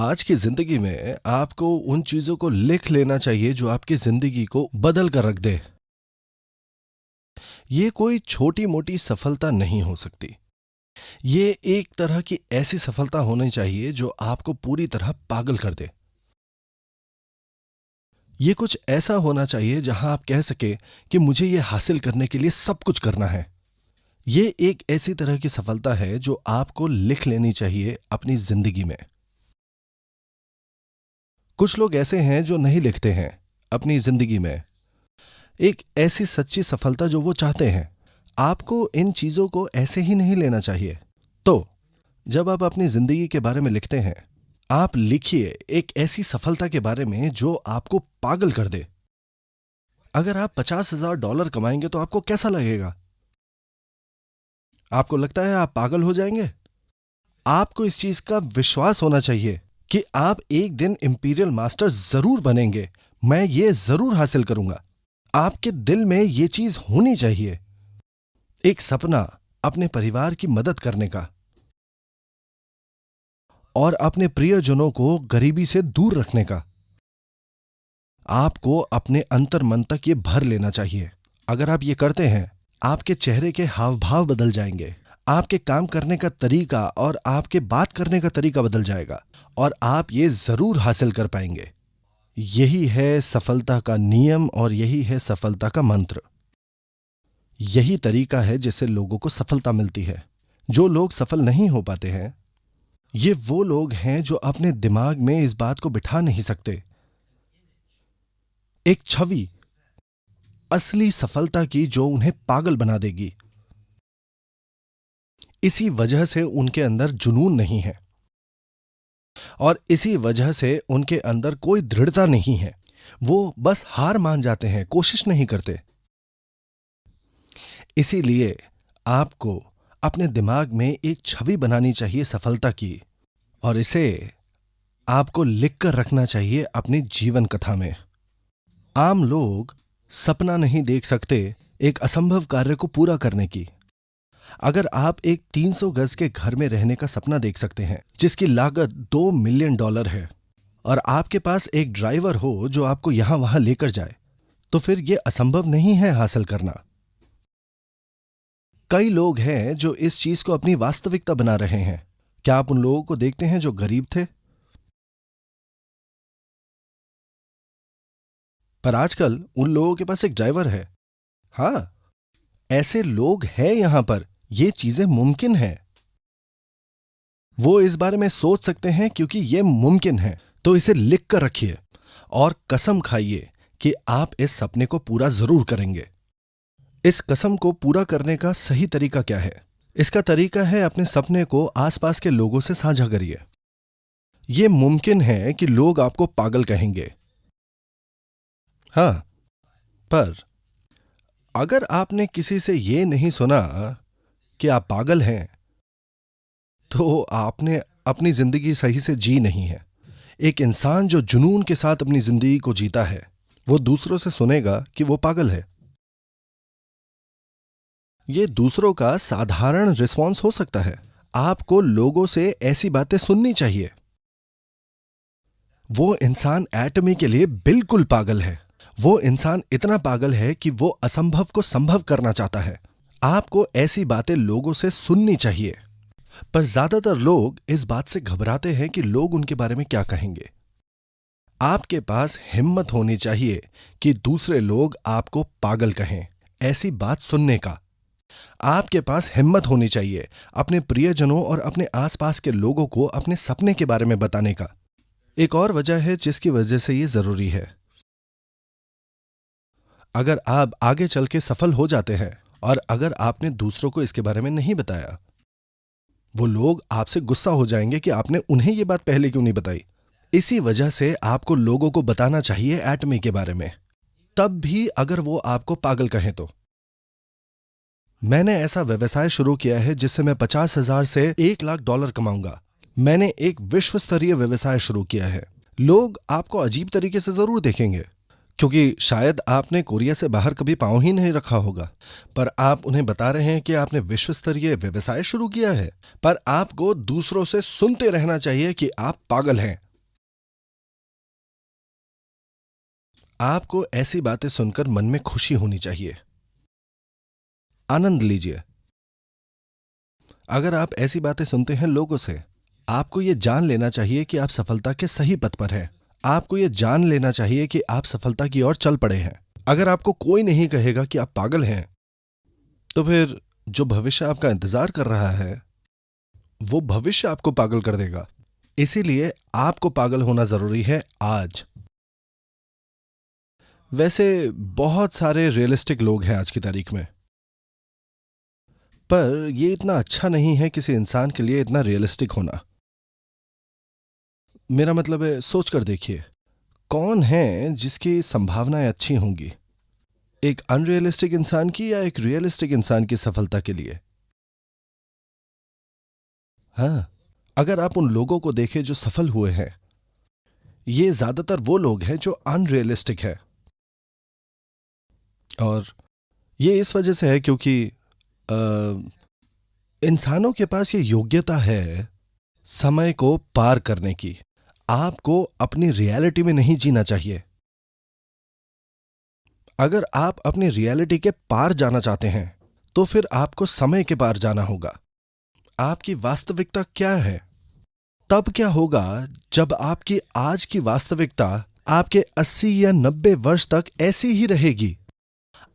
आज की जिंदगी में आपको उन चीजों को लिख लेना चाहिए जो आपकी जिंदगी को बदल कर रख दे। ये कोई छोटी मोटी सफलता नहीं हो सकती। ये एक तरह की ऐसी सफलता होनी चाहिए जो आपको पूरी तरह पागल कर दे। ये कुछ ऐसा होना चाहिए जहां आप कह सके कि मुझे ये हासिल करने के लिए सब कुछ करना है। ये एक ऐसी तरह की सफलता है जो आपको लिख लेनी चाहिए अपनी जिंदगी में। कुछ लोग ऐसे हैं जो नहीं लिखते हैं अपनी जिंदगी में एक ऐसी सच्ची सफलता जो वो चाहते हैं। आपको इन चीजों को ऐसे ही नहीं लेना चाहिए। तो जब आप अपनी जिंदगी के बारे में लिखते हैं, आप लिखिए एक ऐसी सफलता के बारे में जो आपको पागल कर दे। अगर आप $50,000 कमाएंगे तो आपको कैसा लगेगा? आपको लगता है आप पागल हो जाएंगे? आपको इस चीज का विश्वास होना चाहिए कि आप एक दिन इंपीरियल मास्टर जरूर बनेंगे। मैं ये जरूर हासिल करूंगा। आपके दिल में ये चीज होनी चाहिए। एक सपना अपने परिवार की मदद करने का और अपने प्रियजनों को गरीबी से दूर रखने का। आपको अपने अंतर मन तक ये भर लेना चाहिए। अगर आप ये करते हैं, आपके चेहरे के हाव भाव बदल जाएंगे। आपके काम करने का तरीका और आपके बात करने का तरीका बदल जाएगा और आप ये जरूर हासिल कर पाएंगे। यही है सफलता का नियम और यही है सफलता का मंत्र। यही तरीका है जिससे लोगों को सफलता मिलती है। जो लोग सफल नहीं हो पाते हैं, ये वो लोग हैं जो अपने दिमाग में इस बात को बिठा नहीं सकते। एक छवि असली सफलता की जो उन्हें पागल बना देगी। इसी वजह से उनके अंदर जुनून नहीं है और इसी वजह से उनके अंदर कोई दृढ़ता नहीं है। वो बस हार मान जाते हैं, कोशिश नहीं करते। इसीलिए आपको अपने दिमाग में एक छवि बनानी चाहिए सफलता की और इसे आपको लिखकर रखना चाहिए अपनी जीवन कथा में। आम लोग सपना नहीं देख सकते एक असंभव कार्य को पूरा करने की। अगर आप एक 300 गज के घर में रहने का सपना देख सकते हैं जिसकी लागत $2 मिलियन है और आपके पास एक ड्राइवर हो जो आपको यहां वहां लेकर जाए, तो फिर यह असंभव नहीं है हासिल करना। कई लोग हैं जो इस चीज को अपनी वास्तविकता बना रहे हैं। क्या आप उन लोगों को देखते हैं जो गरीब थे पर आजकल उन लोगों के पास एक ड्राइवर है? हां, ऐसे लोग हैं यहां पर। ये चीजें मुमकिन है। वो इस बारे में सोच सकते हैं क्योंकि ये मुमकिन है। तो इसे लिख कर रखिए और कसम खाइए कि आप इस सपने को पूरा जरूर करेंगे। इस कसम को पूरा करने का सही तरीका क्या है? इसका तरीका है अपने सपने को आसपास के लोगों से साझा करिए। यह मुमकिन है कि लोग आपको पागल कहेंगे, हां, पर अगर आपने किसी से यह नहीं सुना कि आप पागल हैं, तो आपने अपनी जिंदगी सही से जी नहीं है। एक इंसान जो जुनून के साथ अपनी जिंदगी को जीता है, वो दूसरों से सुनेगा कि वो पागल है। ये दूसरों का साधारण रिस्पॉन्स हो सकता है। आपको लोगों से ऐसी बातें सुननी चाहिए। वो इंसान एटमी के लिए बिल्कुल पागल है। वो इंसान इतना पागल है कि वो असंभव को संभव करना चाहता है। आपको ऐसी बातें लोगों से सुननी चाहिए। पर ज्यादातर लोग इस बात से घबराते हैं कि लोग उनके बारे में क्या कहेंगे। आपके पास हिम्मत होनी चाहिए कि दूसरे लोग आपको पागल कहें, ऐसी बात सुनने का। आपके पास हिम्मत होनी चाहिए अपने प्रियजनों और अपने आसपास के लोगों को अपने सपने के बारे में बताने का। एक और वजह है जिसकी वजह से यह जरूरी है। अगर आप आगे चल के सफल हो जाते हैं और अगर आपने दूसरों को इसके बारे में नहीं बताया, वो लोग आपसे गुस्सा हो जाएंगे कि आपने उन्हें यह बात पहले क्यों नहीं बताई। इसी वजह से आपको लोगों को बताना चाहिए एटमी के बारे में, तब भी अगर वो आपको पागल कहें तो। मैंने ऐसा व्यवसाय शुरू किया है जिससे मैं 50,000 से $1,00,000 कमाऊंगा। मैंने एक विश्व स्तरीय व्यवसाय शुरू किया है। लोग आपको अजीब तरीके से जरूर देखेंगे क्योंकि शायद आपने कोरिया से बाहर कभी पांव ही नहीं रखा होगा, पर आप उन्हें बता रहे हैं कि आपने विश्व स्तरीय व्यवसाय शुरू किया है। पर आपको दूसरों से सुनते रहना चाहिए कि आप पागल हैं। आपको ऐसी बातें सुनकर मन में खुशी होनी चाहिए, आनंद लीजिए। अगर आप ऐसी बातें सुनते हैं लोगों से, आपको यह जान लेना चाहिए कि आप सफलता के सही पथ पर हैं। आपको यह जान लेना चाहिए कि आप सफलता की ओर चल पड़े हैं। अगर आपको कोई नहीं कहेगा कि आप पागल हैं, तो फिर जो भविष्य आपका इंतजार कर रहा है, वो भविष्य आपको पागल कर देगा। इसीलिए आपको पागल होना जरूरी है आज। वैसे बहुत सारे रियलिस्टिक लोग हैं आज की तारीख में, पर यह इतना अच्छा नहीं है किसी इंसान के लिए इतना रियलिस्टिक होना। मेरा मतलब है, सोच कर देखिए, कौन है जिसकी संभावनाएं अच्छी होंगी, एक अनरियलिस्टिक इंसान की या एक रियलिस्टिक इंसान की सफलता के लिए? हाँ, अगर आप उन लोगों को देखें जो सफल हुए हैं, ये ज्यादातर वो लोग हैं जो अनरियलिस्टिक है। और ये इस वजह से है क्योंकि इंसानों के पास ये योग्यता है समय को पार करने की। आपको अपनी रियलिटी में नहीं जीना चाहिए। अगर आप अपनी रियलिटी के पार जाना चाहते हैं, तो फिर आपको समय के पार जाना होगा। आपकी वास्तविकता क्या है? तब क्या होगा जब आपकी आज की वास्तविकता आपके 80 या 90 वर्ष तक ऐसी ही रहेगी?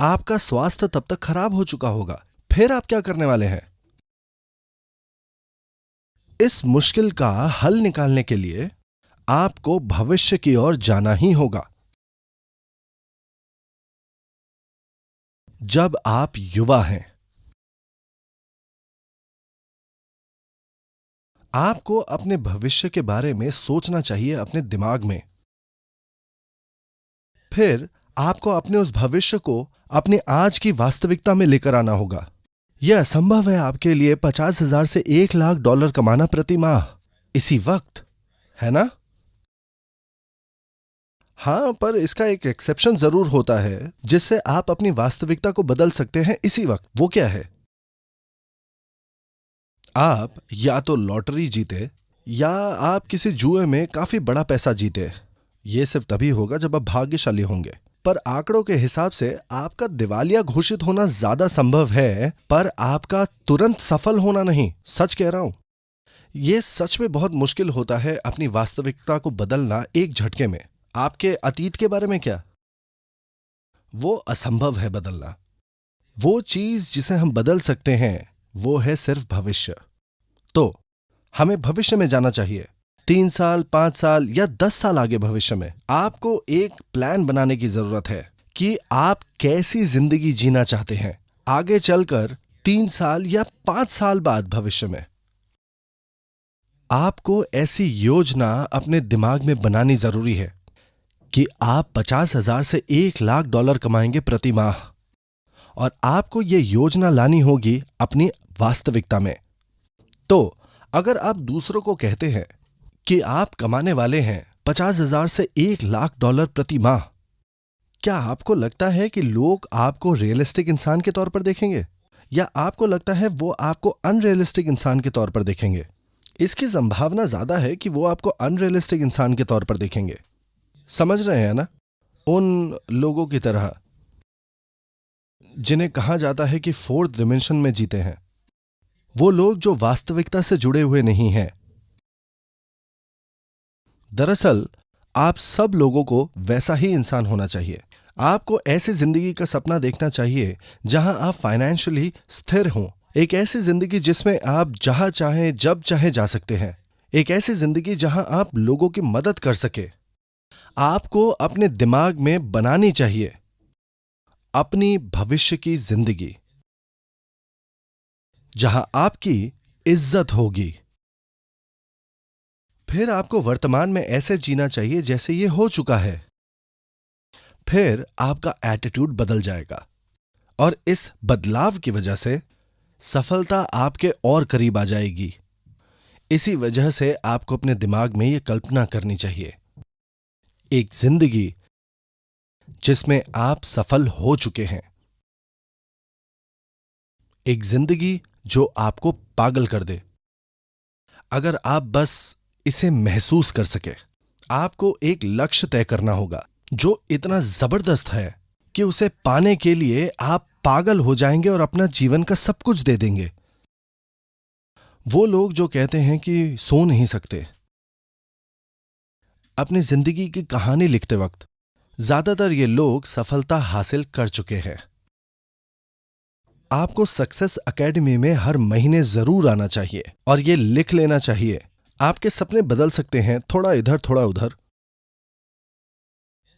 आपका स्वास्थ्य तब तक खराब हो चुका होगा। फिर आप क्या करने वाले हैं? इस मुश्किल का हल निकालने के लिए आपको भविष्य की ओर जाना ही होगा। जब आप युवा हैं, आपको अपने भविष्य के बारे में सोचना चाहिए अपने दिमाग में। फिर आपको अपने उस भविष्य को अपनी आज की वास्तविकता में लेकर आना होगा। यह असंभव है आपके लिए 50,000 से $1,00,000 कमाना प्रति माह इसी वक्त, है ना? हां, पर इसका एक एक्सेप्शन जरूर होता है जिससे आप अपनी वास्तविकता को बदल सकते हैं इसी वक्त। वो क्या है? आप या तो लॉटरी जीते या आप किसी जुए में काफी बड़ा पैसा जीते। यह सिर्फ तभी होगा जब आप भाग्यशाली होंगे। पर आंकड़ों के हिसाब से आपका दिवालिया घोषित होना ज्यादा संभव है, पर आपका तुरंत सफल होना नहीं। सच कह रहा हूं। यह सच में बहुत मुश्किल होता है अपनी वास्तविकता को बदलना एक झटके में। आपके अतीत के बारे में क्या? वो असंभव है बदलना। वो चीज जिसे हम बदल सकते हैं वो है सिर्फ भविष्य। तो हमें भविष्य में जाना चाहिए। 3 साल, 5 साल या 10 साल आगे भविष्य में आपको एक प्लान बनाने की जरूरत है कि आप कैसी जिंदगी जीना चाहते हैं आगे चलकर 3 साल या 5 साल बाद भविष्य में। आपको ऐसी योजना अपने दिमाग में बनानी जरूरी है कि आप 50,000 से $1,00,000 कमाएंगे प्रति माह, और आपको यह योजना लानी होगी अपनी वास्तविकता में। तो अगर आप दूसरों को कहते हैं कि आप कमाने वाले हैं 50,000 से $1,00,000 प्रति माह, क्या आपको लगता है कि लोग आपको रियलिस्टिक इंसान के तौर पर देखेंगे, या आपको लगता है वो आपको अनरियलिस्टिक इंसान के तौर पर देखेंगे? इसकी संभावना ज्यादा है कि वो आपको अनरियलिस्टिक इंसान के तौर पर देखेंगे। समझ रहे हैं ना? उन लोगों की तरह जिन्हें कहा जाता है कि फोर्थ डिमेंशन में जीते हैं, वो लोग जो वास्तविकता से जुड़े हुए नहीं हैं। दरअसल आप सब लोगों को वैसा ही इंसान होना चाहिए। आपको ऐसी जिंदगी का सपना देखना चाहिए जहां आप फाइनेंशियली स्थिर हों। एक ऐसी जिंदगी जिसमें आप जहां चाहें जब चाहे जा सकते हैं। एक ऐसी जिंदगी जहां आप लोगों की मदद कर सके। आपको अपने दिमाग में बनानी चाहिए अपनी भविष्य की जिंदगी, जहां आपकी इज्जत होगी। फिर आपको वर्तमान में ऐसे जीना चाहिए जैसे ये हो चुका है। फिर आपका एटीट्यूड बदल जाएगा, और इस बदलाव की वजह से सफलता आपके और करीब आ जाएगी। इसी वजह से आपको अपने दिमाग में यह कल्पना करनी चाहिए, एक जिंदगी जिसमें आप सफल हो चुके हैं। एक जिंदगी जो आपको पागल कर दे। अगर आप बस इसे महसूस कर सके। आपको एक लक्ष्य तय करना होगा जो इतना जबरदस्त है कि उसे पाने के लिए आप पागल हो जाएंगे और अपना जीवन का सब कुछ दे देंगे। वो लोग जो कहते हैं कि सो नहीं सकते, अपनी जिंदगी की कहानी लिखते वक्त ज्यादातर ये लोग सफलता हासिल कर चुके हैं। आपको सक्सेस एकेडमी में हर महीने जरूर आना चाहिए और ये लिख लेना चाहिए। आपके सपने बदल सकते हैं, थोड़ा इधर थोड़ा उधर,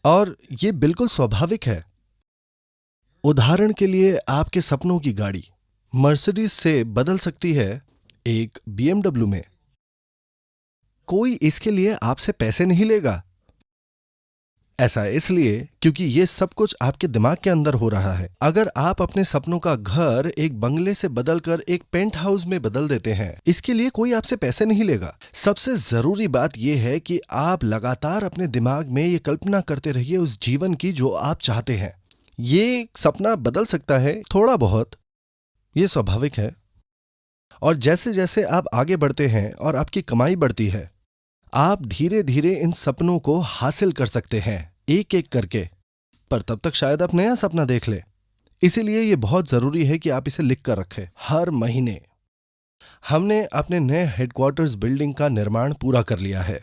और ये बिल्कुल स्वाभाविक है। उदाहरण के लिए आपके सपनों की गाड़ी मर्सिडीज से बदल सकती है एक बीएमडब्ल्यू में। कोई इसके लिए आपसे पैसे नहीं लेगा। ऐसा इसलिए क्योंकि ये सब कुछ आपके दिमाग के अंदर हो रहा है। अगर आप अपने सपनों का घर एक बंगले से बदलकर एक पेंट हाउस में बदल देते हैं, इसके लिए कोई आपसे पैसे नहीं लेगा। सबसे जरूरी बात यह है कि आप लगातार अपने दिमाग में ये कल्पना करते रहिए उस जीवन की जो आप चाहते हैं। ये सपना बदल सकता है थोड़ा बहुत, ये स्वाभाविक है। और जैसे जैसे आप आगे बढ़ते हैं और आपकी कमाई बढ़ती है, आप धीरे धीरे इन सपनों को हासिल कर सकते हैं एक एक करके। पर तब तक शायद आप नया सपना देख ले। इसीलिए यह बहुत जरूरी है कि आप इसे लिख कर रखें हर महीने। हमने अपने नए हेडक्वार्टर्स बिल्डिंग का निर्माण पूरा कर लिया है।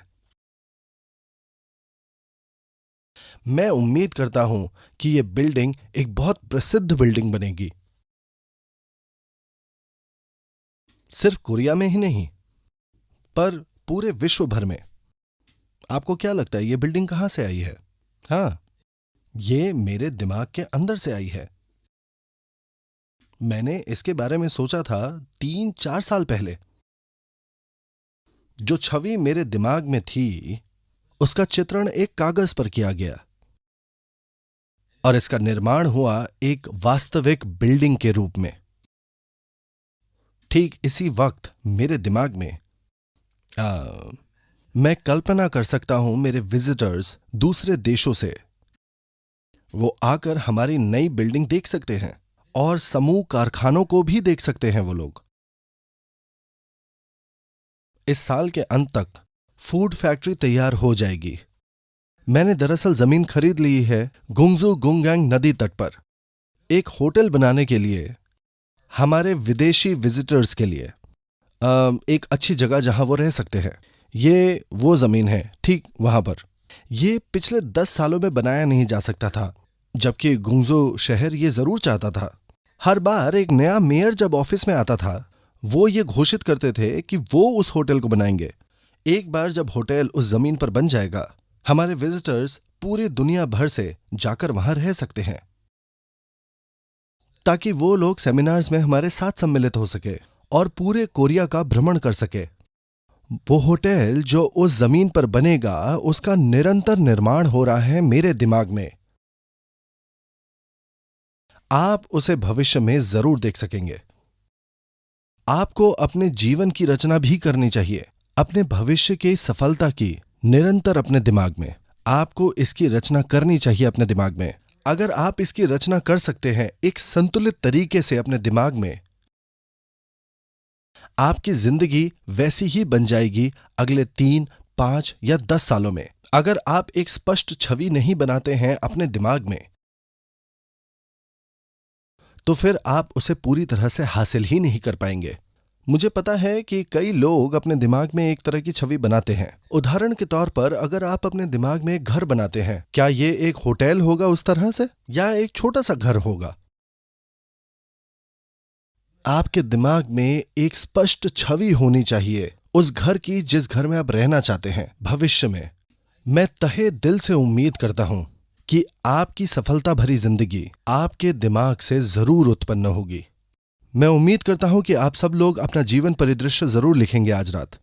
मैं उम्मीद करता हूं कि यह बिल्डिंग एक बहुत प्रसिद्ध बिल्डिंग बनेगी, सिर्फ कोरिया में ही नहीं पर पूरे विश्व भर में। आपको क्या लगता है ये बिल्डिंग कहां से आई है? हाँ, ये मेरे दिमाग के अंदर से आई है। मैंने इसके बारे में सोचा था 3-4 साल पहले। जो छवि मेरे दिमाग में थी उसका चित्रण एक कागज पर किया गया और इसका निर्माण हुआ एक वास्तविक बिल्डिंग के रूप में। ठीक इसी वक्त मेरे दिमाग में मैं कल्पना कर सकता हूं मेरे विजिटर्स दूसरे देशों से, वो आकर हमारी नई बिल्डिंग देख सकते हैं और समूह कारखानों को भी देख सकते हैं वो लोग। इस साल के अंत तक फूड फैक्ट्री तैयार हो जाएगी। मैंने दरअसल जमीन खरीद ली है गुंगजू गुंगयांग नदी तट पर एक होटल बनाने के लिए, हमारे विदेशी विजिटर्स के लिए एक अच्छी जगह जहां वो रह सकते हैं। ये वो जमीन है ठीक वहां पर। ये पिछले 10 सालों में बनाया नहीं जा सकता था, जबकि गुंगजू शहर ये जरूर चाहता था। हर बार एक नया मेयर जब ऑफिस में आता था, वो ये घोषित करते थे कि वो उस होटल को बनाएंगे। एक बार जब होटल उस जमीन पर बन जाएगा, हमारे विजिटर्स पूरी दुनिया भर से जाकर वहां रह सकते हैं, ताकि वो लोग सेमिनार्स में हमारे साथ सम्मिलित हो सके और पूरे कोरिया का भ्रमण कर सके। वो होटल जो उस जमीन पर बनेगा, उसका निरंतर निर्माण हो रहा है मेरे दिमाग में। आप उसे भविष्य में जरूर देख सकेंगे। आपको अपने जीवन की रचना भी करनी चाहिए, अपने भविष्य की सफलता की, निरंतर अपने दिमाग में। आपको इसकी रचना करनी चाहिए अपने दिमाग में। अगर आप इसकी रचना कर सकते हैं एक संतुलित तरीके से अपने दिमाग में, आपकी जिंदगी वैसी ही बन जाएगी अगले 3, 5 या 10 सालों में। अगर आप एक स्पष्ट छवि नहीं बनाते हैं अपने दिमाग में, तो फिर आप उसे पूरी तरह से हासिल ही नहीं कर पाएंगे। मुझे पता है कि कई लोग अपने दिमाग में एक तरह की छवि बनाते हैं। उदाहरण के तौर पर अगर आप अपने दिमाग में एक घर बनाते हैं, क्या ये एक होटल होगा उस तरह से, या एक छोटा सा घर होगा? आपके दिमाग में एक स्पष्ट छवि होनी चाहिए उस घर की जिस घर में आप रहना चाहते हैं भविष्य में। मैं तहे दिल से उम्मीद करता हूं कि आपकी सफलता भरी जिंदगी आपके दिमाग से जरूर उत्पन्न होगी। मैं उम्मीद करता हूं कि आप सब लोग अपना जीवन परिदृश्य जरूर लिखेंगे आज रात।